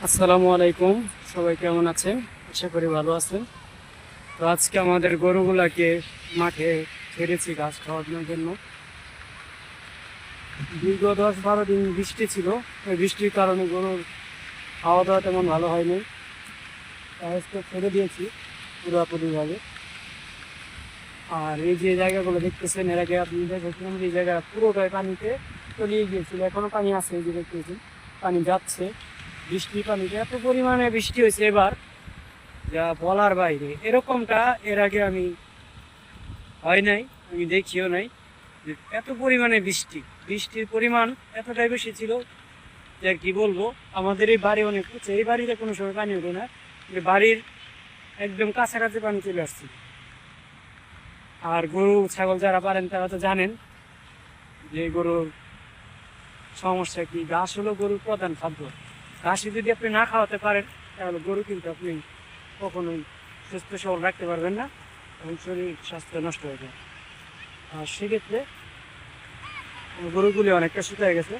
আসসালামু আলাইকুম, সবাই কেমন আছেন? আশা করি ভালো আছেন। তো আজকে আমাদের গরুগুলাকে মাঠে ছেড়েছি ঘাস খাওয়ানোর জন্য। দীর্ঘ 10-12 দিন বৃষ্টি ছিল। ওই বৃষ্টির কারণে গরুর খাওয়া দাওয়া তেমন ভালো হয়নি, তাই আজকে ছেড়ে দিয়েছি পুরোপুরিভাবে। আর এই যে জায়গাগুলো দেখতেছেন, এর আগে আপনি দেখেছিলেন যে এই জায়গা পুরোটাই পানিতে তলিয়ে গিয়েছিল, এখনো পানি আছে, এই যে দেখতেছেন পানি যাচ্ছে। বৃষ্টির পানিতে এত পরিমাণে বৃষ্টি হয়েছে এবার, যা বলার বাইরে। এরকমটা এর আগে আমি হয় নাই, আমি দেখিও নাই যে এত পরিমাণে বৃষ্টির পরিমাণ এতটাই বেশি ছিল যে আর কি বলবো। আমাদের এই বাড়ি অনেক উঁচু, এই বাড়িতে কোনো সময় পানি ওঠে না, কিন্তু বাড়ির একদম কাছাকাছি পানি চলে আসছে। আর গরু ছাগল যারা পারেন তারা তো জানেন যে গরুর সমস্যা কি। ঘাস হলো গরুর প্রধান খাদ্য। ঘাসই যদি আপনি না খাওয়াতে পারেন তাহলে গরু কিন্তু আপনি কখনোই সুস্থ সবল রাখতে পারবেন না এবং শরীর স্বাস্থ্য নষ্ট হয়ে যায়। আর সেক্ষেত্রে গরুগুলি অনেকটা শুকিয়ে গেছে,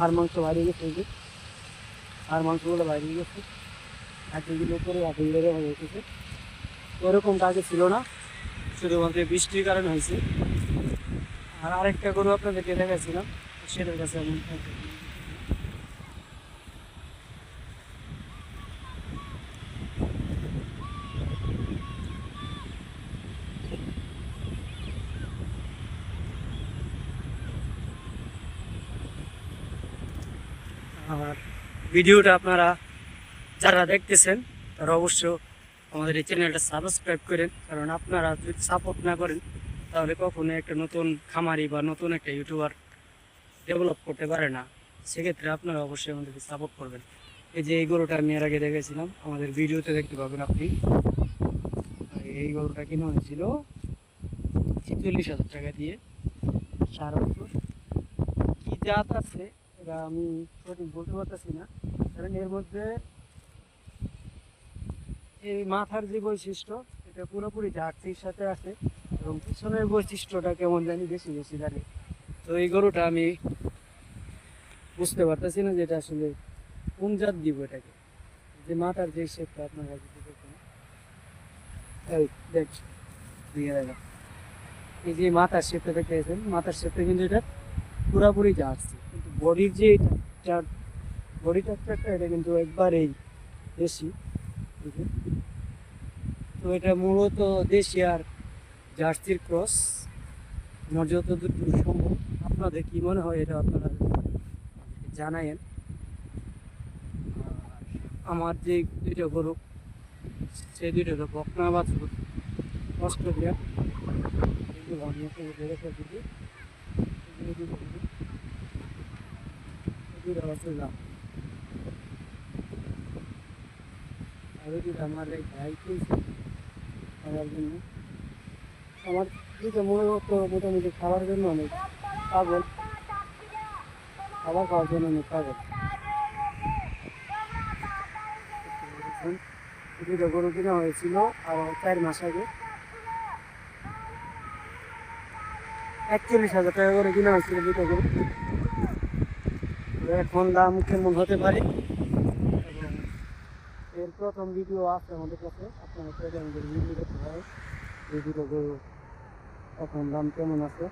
আর মাংস বাইরে গেছে, এই যে আর মাংসগুলো বাইরে গেছে, হাঁটিগুলো করে হাঁটিগুলো হয়ে গেছে। ওরকমটা আগে ছিল না, শুধুমাত্র বৃষ্টির কারণে হয়েছে। আর আরেকটা গরু আপনাদেরকে দেখাচ্ছিলাম, সেটার কাছে আমি আর ভিডিওটা আপনারা যারা দেখতেছেন তারা অবশ্য আমাদের এই চ্যানেলটা সাবস্ক্রাইব করেন, কারণ আপনারা যদি সাপোর্ট না করেন তাহলে কখনো একটা নতুন খামারি বা নতুন একটা ইউটিউবার ডেভেলপ করতে পারে না। সেক্ষেত্রে আপনারা অবশ্যই আমাদেরকে সাপোর্ট করবেন। এই যে এই গরুটা আমি এর আগে দেখেছিলাম, আমাদের ভিডিওতে দেখতে পাবেন আপনি। এই গরুটা কিনে হয়েছিল ৪৬,০০০ টাকা দিয়ে, 4 বছর। কি জাত আছে এটা আমি সঠিক বলতে পারতেছি না, কারণ এর মধ্যে এই মাথার যে বৈশিষ্ট্য এটা পুরোপুরি জার্সির সাথে আছে, এবং পিছনের বৈশিষ্ট্যটা কেমন জানি বেশি বেশি জানি। তো এই গরুটা আমি বুঝতে পারতেছি না যে এটা আসলে কোন জাত দিব এটাকে। যে মাথার যে শেপটা আপনারা যদি দেখেন, এই দেখ দিয়ে দেখা, এই যে মাথার শেপটা দেখতেছেন, মাথার শেপটা কিন্তু এটা পুরাপুরি জার্সি, কিন্তু বডির যে বডি স্ট্রাকচারটা এটা কিন্তু একবারেই দেশি। তো এটা মূলত দেশি আর জার্সির ক্রস, আমার যতদূর সম্ভব। আপনাদের কি মনে হয় এটা আপনারা জানায়েন। আমার যে দুইটা গরু, সেই দুইটা তো বকনা বাছুর, অস্ট্রেলিয়া, এগুলো আমি আপনাদের রেখে দিই। দুইটা বাছুর দাম আর দুইটা আমার এই ভাই কিনছে খাওয়ার জন্য। আমার দুটো মূলত মোটামুটি খাওয়ার জন্য অনেক পাগল, খাবার খাওয়ার জন্য অনেক পাগল। দুটো গরু কিনা হয়েছিল আর 4 মাস আগে, ৪১,০০০ টাকা করে কিনা হয়েছিল দুটো গরু। এখন দাম কেমন হতে পারে, এবং এর প্রথম ভিডিও আছে আমাদের কাছে, আপনারা চাইলে আমাদের ভিডিও করতে পারেন এই দুটো গরু এখন দাম কেমন আছে।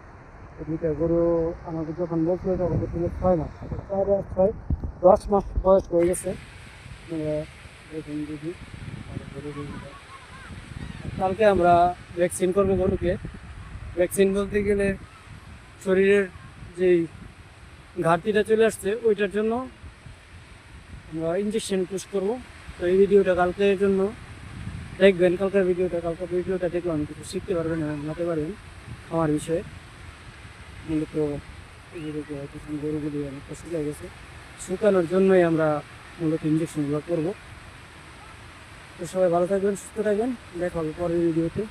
এই দুটো গরু আমাকে যখন বলছিল তখন ছিল 6 মাস, 4 আর 6 10 মাস বয়স হয়ে গেছে। দেখুন দিদি, কালকে আমরা ভ্যাকসিন করবো গরুকে। ভ্যাকসিন বলতে গেলে শরীরের যেই ঘাটতিটা চলে আসছে ওইটার জন্য আমরা ইঞ্জেকশন পুশ করবো। তো এই ভিডিওটা কালকের জন্য দেখবেন, কালকের ভিডিওটা দেখলে আমি কিছু শিখতে পারবেন, জানাতে পারবেন আমার বিষয়ে। মূলত গরুগুলি অনেকটা শুকিয়ে গেছে, শুকানোর জন্যই আমরা মূলত ইঞ্জেকশনগুলো করবো। তো সবাই ভালো থাকবেন, সুস্থ থাকবেন, দেখা হবে পরের ভিডিওতে।